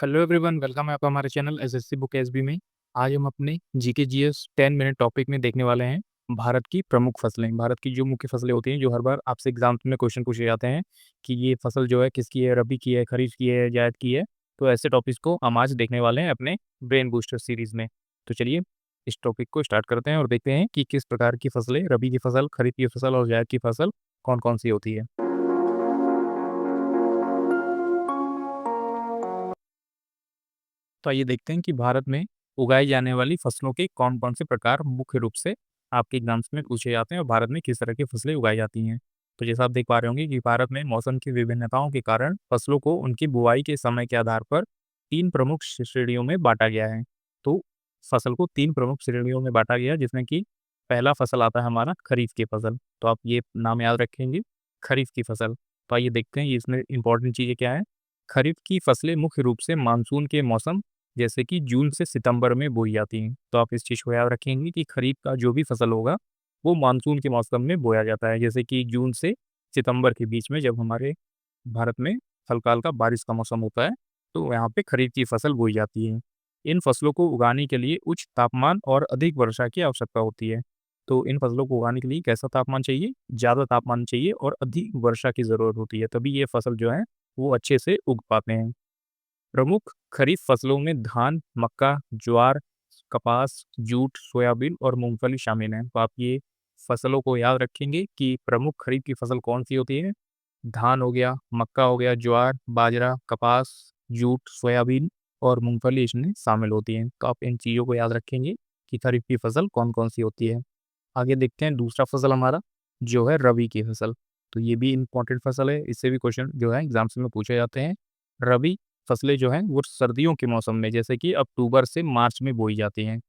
Hello everyone, welcome है आपका हमारे चैनल एसएससी बुक एसबी में। आज हम अपने जीके जीएस 10 मिनट टॉपिक में देखने वाले हैं भारत की प्रमुख फसलें। भारत की जो मुख्य फसलें होती हैं, जो हर बार आपसे एग्जाम में क्वेश्चन पूछे जाते हैं कि ये फसल जो है किसकी है, रबी की है, खरीफ की है, जायद की है। तो ऐसे टॉपिक्स को हम आज देखने वाले हैं अपने ब्रेन बूस्टर सीरीज में। तो चलिए इस टॉपिक को स्टार्ट करते हैं और देखते हैं कि किस प्रकार की फसलें, रबी की फसल, खरीफ की फसल और जायद की फसल कौन कौन सी होती है। तो आइए देखते हैं कि भारत में उगाई जाने वाली फसलों के कौन-कौन से प्रकार मुख्य रूप से आपके एग्जाम्स में पूछे जाते हैं और भारत में किस तरह की फसलें उगाई जाती हैं। तो जैसा आप देख पा रहे होंगे कि भारत में मौसम की विभिन्नताओं के कारण फसलों को उनकी बुवाई के समय के आधार पर 3 प्रमुख श्रेणियों में बाँटा गया है। तो फसल को 3 प्रमुख श्रेणियों में बाँटा गया है, जिसमें कि पहला फसल आता है हमारा खरीफ की फसल। तो आप ये नाम याद रखेंगे, खरीफ की फसल। तो आइए देखते हैं ये इसमें इम्पोर्टेंट चीज़ें क्या हैं। खरीफ की फसलें मुख्य रूप से मानसून के मौसम जैसे कि जून से सितंबर में बोई जाती हैं। तो आप इस चीज़ को याद रखेंगे कि खरीफ का जो भी फसल होगा, वो मानसून के मौसम में बोया जाता है। जैसे कि जून से सितंबर के बीच में जब हमारे भारत में हल्का-हल्का बारिश का मौसम होता है, तो यहाँ पे खरीफ की फसल बोई जाती है। इन फसलों को उगाने के लिए उच्च तापमान और अधिक वर्षा की आवश्यकता होती है। तो इन फसलों को उगाने के लिए कैसा तापमान चाहिए? ज़्यादा तापमान चाहिए और अधिक वर्षा की ज़रूरत होती है, तभी ये फसल जो है, वो अच्छे से उग पाते हैं। प्रमुख खरीफ फसलों में धान, मक्का, ज्वार, कपास, जूट, सोयाबीन और मूंगफली शामिल हैं। तो आप ये फसलों को याद रखेंगे कि प्रमुख खरीफ की फसल कौन-सी होती है। धान हो गया, मक्का हो गया, ज्वार, बाजरा, कपास, जूट, सोयाबीन और मूंगफली इसमें शामिल होती हैं। तो आप इन चीज़ों को याद रखेंगे कि खरीफ की फसल कौन-कौन सी होती है। आगे देखते हैं दूसरा फसल हमारा जो है रबी की फसल। तो ये भी इम्पोर्टेंट फसल है, इससे भी क्वेश्चन जो है एग्जाम्स में पूछे जाते हैं। रबी फसलें जो हैं वो सर्दियों के मौसम में जैसे कि अक्टूबर से मार्च में बोई जाती हैं।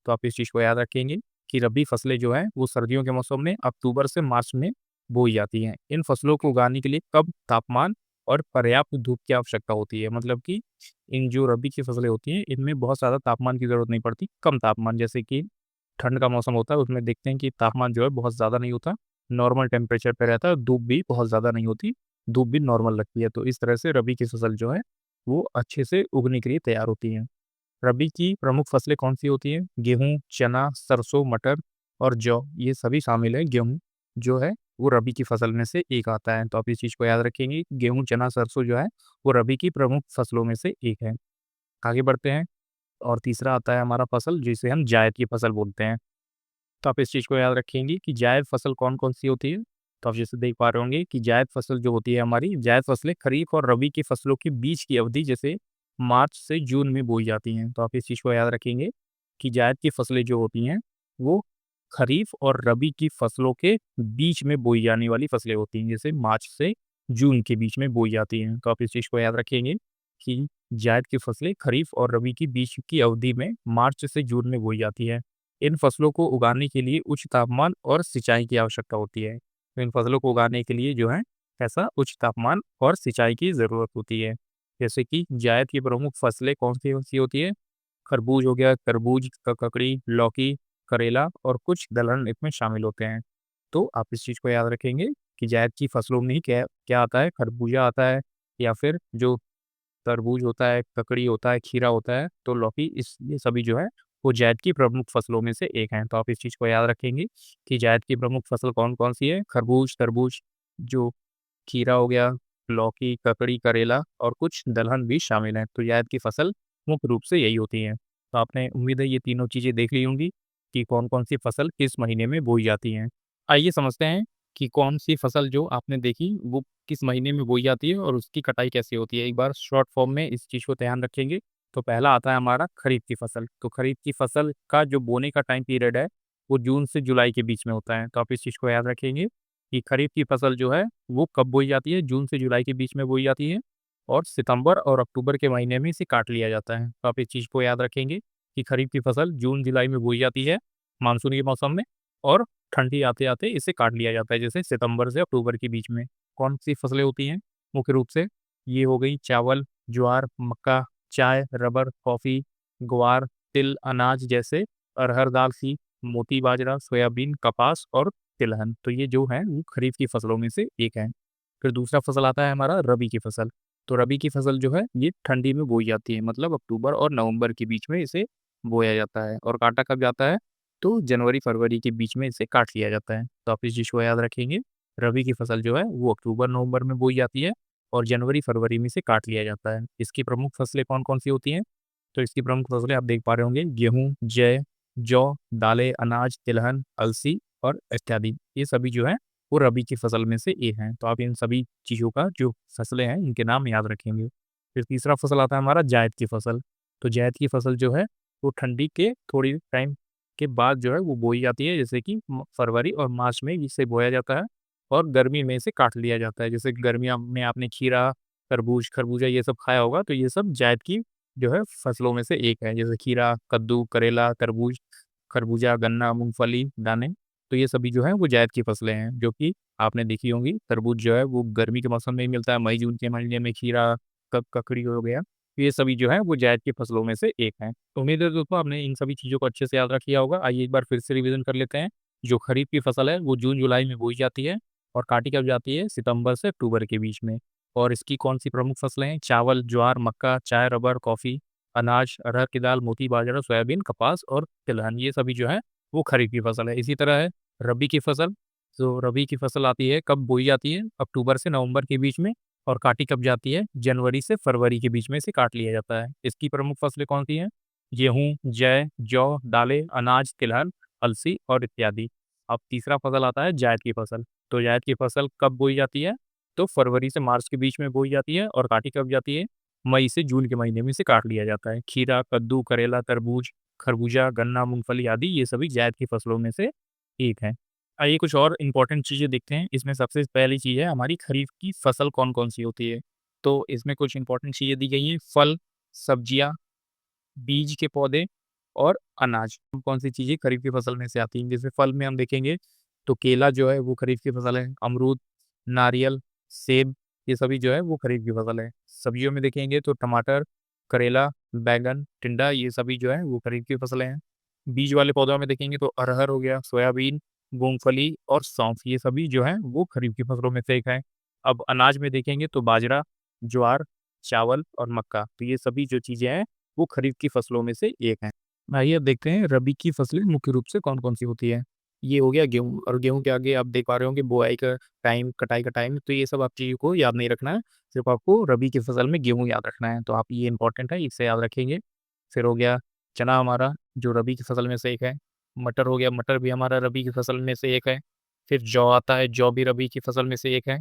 तो आप इस चीज़ को याद रखेंगे कि रबी फसलें जो हैं वो सर्दियों के मौसम में अक्टूबर से मार्च में बोई जाती हैं। इन फसलों को उगाने के लिए कम तापमान और पर्याप्त धूप की आवश्यकता होती है। मतलब कि इन जो रबी की फसलें होती हैं, इनमें बहुत ज़्यादा तापमान की ज़रूरत नहीं पड़ती, कम तापमान जैसे कि ठंड का मौसम होता है, उसमें देखते हैं कि तापमान जो है बहुत ज़्यादा नहीं होता, नॉर्मल टेम्परेचर पे रहता है, धूप भी बहुत ज़्यादा नहीं होती, धूप भी नॉर्मल लगती है। तो इस तरह से रबी की फसल जो है, वो अच्छे से उगने के लिए तैयार होती हैं। रबी की प्रमुख फसलें कौन-सी होती हैं? गेहूँ, चना, सरसों, मटर और जौ, ये सभी शामिल हैं। गेहूँ जो है, वो रबी की फसल में से एक आता है। तो आप इस चीज़ को याद रखेंगे, गेहूँ, चना, सरसों जो है, वो रबी की प्रमुख फसलों में से एक है। आगे बढ़ते हैं और तीसरा आता है हमारा फसल जिसे हम जायद की फसल बोलते हैं। तो आप इस चीज़ को याद रखेंगे कि जायद फसल कौन-कौन सी होती है? तो आप जैसे देख पा रहे होंगे कि जायद फसल जो होती है हमारी, जायद फसलें खरीफ और रबी की फसलों के बीच की अवधि जैसे मार्च से जून में बोई जाती हैं। तो आप इस चीज़ को याद रखेंगे कि जायद की फसलें जो होती हैं, वो खरीफ और रबी की फसलों के बीच में बोई जाने वाली फसलें होती हैं, जैसे मार्च से जून के बीच में बोई जाती हैं। तो आप इस चीज़ को याद रखेंगे कि जायद की फसलें खरीफ और रबी के बीच की अवधि में मार्च से जून में बोई जाती है। इन फसलों को उगाने के लिए उच्च तापमान और सिंचाई की आवश्यकता होती है। तो इन फसलों को उगाने के लिए जो है ऐसा उच्च तापमान और सिंचाई की ज़रूरत होती है। जैसे कि जायद की प्रमुख फसलें कौन-सी होती है? खरबूज हो गया, तरबूज, ककड़ी, लौकी, करेला और कुछ दलहन इसमें शामिल होते हैं। तो आप इस चीज़ को याद रखेंगे कि जायद की फसलों में ही क्या क्या आता है? खरबूजा आता है या फिर जो तरबूज होता है, ककड़ी होता है, खीरा होता है, तो लौकी इस ये सभी जो है वो जायद की प्रमुख फसलों में से एक हैं। तो आप इस चीज़ को याद रखेंगे कि जायद की प्रमुख फसल कौन-कौन सी है? खरबूज, तरबूज, जो खीरा हो गया, लौकी, ककड़ी, करेला और कुछ दलहन भी शामिल हैं। तो जायद की फसल मुख्य रूप से यही होती हैं। तो आपने उम्मीद है ये तीनों चीज़ें देख ली होंगी कि कौन-कौन सी फसल किस महीने में बोई जाती हैं। आइए समझते हैं कि कौन-सी फसल जो आपने देखी वो किस महीने में बोई जाती है और उसकी कटाई कैसे होती है। एक बार शॉर्ट फॉर्म में इस चीज़ को ध्यान रखेंगे। तो पहला आता है हमारा खरीफ की फसल। तो खरीफ की फसल का जो बोने का टाइम पीरियड है, वो जून से जुलाई के बीच में होता है। तो आप इस चीज़ को याद रखेंगे कि खरीफ की फसल जो है, वो कब बोई जाती है? जून से जुलाई के बीच में बोई जाती है और सितंबर और अक्टूबर के महीने में इसे काट लिया जाता है। तो आप इस चीज़ को याद रखेंगे कि खरीफ की फसल जून-जुलाई में बोई जाती है, मानसून के मौसम में और ठंडी आते-आते इसे काट लिया जाता है, जैसे सितंबर से अक्टूबर के बीच में। कौन-सी फसलें होती हैं मुख्य रूप से? ये हो गई चावल, ज्वार, मक्का, चाय, रबर, कॉफ़ी, ग्वार, तिल, अनाज जैसे अरहर दाल सी, मोती बाजरा, सोयाबीन, कपास और तिलहन। तो ये जो है वो खरीफ की फसलों में से एक है। फिर दूसरा फसल आता है हमारा रबी की फसल। तो रबी की फसल जो है ये ठंडी में बोई जाती है, मतलब अक्टूबर और नवंबर के बीच में इसे बोया जाता है। और काटा कब जाता है? तो जनवरी-फरवरी के बीच में इसे काट लिया जाता है। तो आप इस चीज़ को याद रखेंगे, रबी की फसल जो है वो अक्टूबर-नवंबर में बोई जाती है और जनवरी-फरवरी में इसे काट लिया जाता है। इसकी प्रमुख फसलें कौन-कौन सी होती हैं? तो इसकी प्रमुख फसलें आप देख पा रहे होंगे, गेहूँ, जौ, दालें, अनाज, तिलहन, अलसी और इत्यादि। ये सभी जो हैं वो रबी की फसल में से एक हैं। तो आप इन सभी चीज़ों का जो फसलें हैं इनके नाम याद रखेंगे। फिर तीसरा फसल आता है हमारा जायद की फसल। तो जायद की फसल जो है वो ठंडी के थोड़ी टाइम के बाद जो है वो बोई जाती है, जैसे कि फरवरी और मार्च में इसे बोया जाता है और गर्मी में इसे काट लिया जाता है। जैसे गर्मियों में आपने खीरा, तरबूज, खरबूजा ये सब खाया होगा, तो ये सब जायद की जो है फसलों में से एक है। जैसे खीरा, कद्दू, करेला, तरबूज, खरबूजा, गन्ना, मूँगफली, दानें, तो ये सभी जो हैं वो जायद की फसलें हैं, जो कि आपने देखी होंगी। तरबूज जो है वो गर्मी के मौसम में ही मिलता है, मई-जून के महीने में खीरा, ककड़ी हो गया, तो ये सभी जो हैं वो जायद की फसलों में से एक हैं। तो उम्मीद है दोस्तों आपने इन सभी चीज़ों को अच्छे से याद रख लिया होगा। आइए एक बार फिर से रिवीज़न कर लेते हैं। जो खरीफ की फसल है वो जून-जुलाई में बोई जाती है और काटी कब जाती है? सितंबर से अक्टूबर के बीच में। और इसकी कौन-सी प्रमुख फसलें हैं? चावल, ज्वार, मक्का, चाय, रबर, कॉफ़ी, अनाज, अरहर की दाल, मोती, बाजरा, सोयाबीन, कपास और तिलहन, ये सभी जो हैं वो खरीफ की फसल है। इसी तरह है रबी की फसल। तो रबी की फसल आती है, कब बोई जाती है? अक्टूबर से नवंबर के बीच में और काटी कब जाती है? जनवरी से फरवरी के बीच में इसे काट लिया जाता है। इसकी प्रमुख फसलें कौन-सी हैं? गेहूँ, जौ, दालें, अनाज, तिलहन, अलसी और इत्यादि। अब तीसरा फसल आता है जायद की फसल। तो जायद की फसल कब बोई जाती है? तो फरवरी से मार्च के बीच में बोई जाती है और काटी कब जाती है? मई से जून के महीने में इसे काट लिया जाता है। खीरा, कद्दू, करेला, तरबूज, खरबूजा, गन्ना, मूँगफली आदि ये सभी जायद की फसलों में से एक हैं। आइए कुछ और इम्पोर्टेंट चीज़ें देखते हैं। इसमें सबसे पहली चीज़ है हमारी खरीफ की फसल कौन-कौन सी होती है। तो इसमें कुछ इम्पोर्टेंट चीज़ें दी गई हैं, फल, सब्जियाँ, बीज के पौधे और अनाज। कौन सी चीज़ें खरीफ की फसल में से आती हैं। जैसे फल में हम देखेंगे तो केला जो है वो खरीफ की फसल है, अमरूद, नारियल, सेब, ये सभी जो है वो खरीफ की फसल है। सब्जियों में देखेंगे तो टमाटर, करेला, बैंगन, टिंडा, ये सभी जो है वो खरीफ की फसलें हैं। बीज वाले पौधों में देखेंगे तो अरहर हो गया, सोयाबीन, मूँगफली और सौंफ, ये सभी जो हैं वो खरीफ की फसलों में से एक हैं। अब अनाज में देखेंगे तो बाजरा, ज्वार, चावल और मक्का, तो ये सभी जो चीज़ें हैं वो खरीफ की फसलों में से एक हैं। आइए अब देखते हैं रबी की फसलें मुख्य रूप से कौन-कौन सी होती हैं। ये हो गया गेहूँ और गेहूँ के आगे आप देख पा रहे होंगे बुआई का टाइम, कटाई का टाइम, तो ये सब आप चीज़ों को याद नहीं रखना है, सिर्फ़ आपको रबी की फसल में गेहूँ याद रखना है, तो आप ये इम्पोर्टेंट है, इसे याद रखेंगे। फिर हो गया चना हमारा, जो रबी की फसल में से एक है। मटर हो गया, मटर भी हमारा रबी की फसल में से एक है। फिर जौ आता है, जौ भी रबी की फसल में से एक है।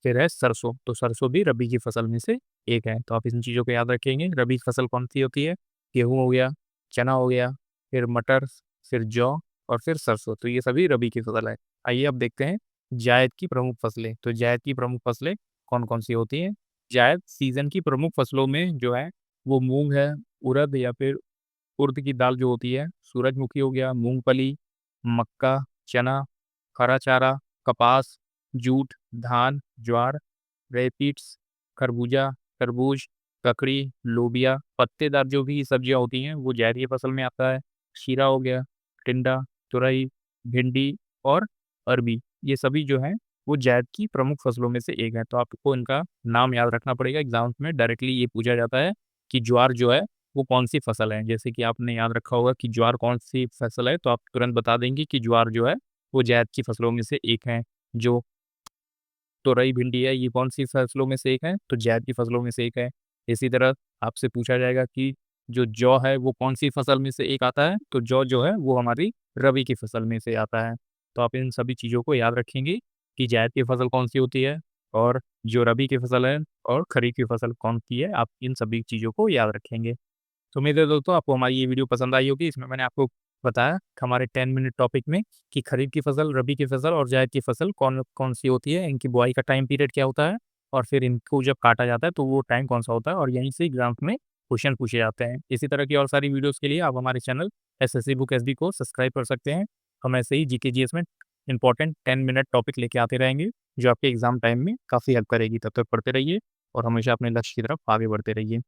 फिर है सरसों, तो सरसों भी रबी की फसल में से एक है। तो आप इन चीज़ों को याद रखेंगे। रबी की फसल कौन-सी होती है? गेहूँ हो गया, चना हो गया, फिर मटर, फिर जौ और फिर सरसों, तो ये सभी रबी की फसल है। आइए अब देखते हैं जायद की प्रमुख फसलें। तो जायद की प्रमुख फसलें कौन-कौन सी होती हैं? जायद सीज़न की प्रमुख फसलों में जो है वो मूँग है, उड़द या फिर उड़द की दाल जो होती है, सूरजमुखी हो गया, मूँगफली, मक्का, चना, हरा चारा, कपास, जूट, धान, ज्वार, रेपिड्स, खरबूजा, तरबूज, ककड़ी, लोबिया, पत्तेदार जो भी सब्जियाँ होती हैं, वो जायद की फसल में आता है। खीरा हो गया, टिंडा, तुरई, भिंडी और अरबी, ये सभी जो हैं, वो जायद की प्रमुख फसलों में से एक है। तो आपको इनका नाम याद रखना पड़ेगा, एग्ज़ाम्स में डायरेक्टली ये पूछा जाता है कि ज्वार जो है, वो कौन-सी फसल है। जैसे कि आपने याद रखा होगा कि ज्वार कौन-सी फसल है, तो आप तुरंत बता देंगे कि ज्वार जो है, वो जायद की फसलों में से एक है। जो तोरई, भिंडी है, ये कौन-सी फसलों में से एक है? तो जायद की फसलों में से एक है। इसी तरह आपसे पूछा जाएगा कि जो जौ है, वो कौन-सी फसल में से एक आता है? तो जौ जो है, वो हमारी रबी की फसल में से आता है। तो आप इन सभी चीज़ों को याद रखेंगे कि जायद की फसल कौन-सी होती है और जो रबी की फसल है और खरीफ की फसल कौन-सी है, आप इन सभी चीज़ों को याद रखेंगे। तो उम्मीद है दोस्तों आपको हमारी ये वीडियो पसंद आई होगी। इसमें मैंने आपको बताया कि हमारे 10 मिनट टॉपिक में कि खरीफ की फसल, रबी की फसल और जायद की फसल कौन-कौन सी होती है, इनकी बुआई का टाइम पीरियड क्या होता है और फिर इनको जब काटा जाता है तो वो टाइम कौन-सा होता है और यहीं से एग्ज़ाम्स में क्वेश्चन पूछे जाते हैं। इसी तरह की और सारी वीडियोज़ के लिए आप हमारे चैनल एसएससी बुक एसबी को सब्सक्राइब कर सकते हैं। हम ऐसे ही जीके जीएस में इम्पोर्टेंट 10 मिनट टॉपिक लेके आते रहेंगे, जो आपके एग्ज़ाम टाइम में काफ़ी हेल्प करेगी। तब तक पढ़ते रहिए और हमेशा अपने लक्ष्य की तरफ आगे बढ़ते रहिए।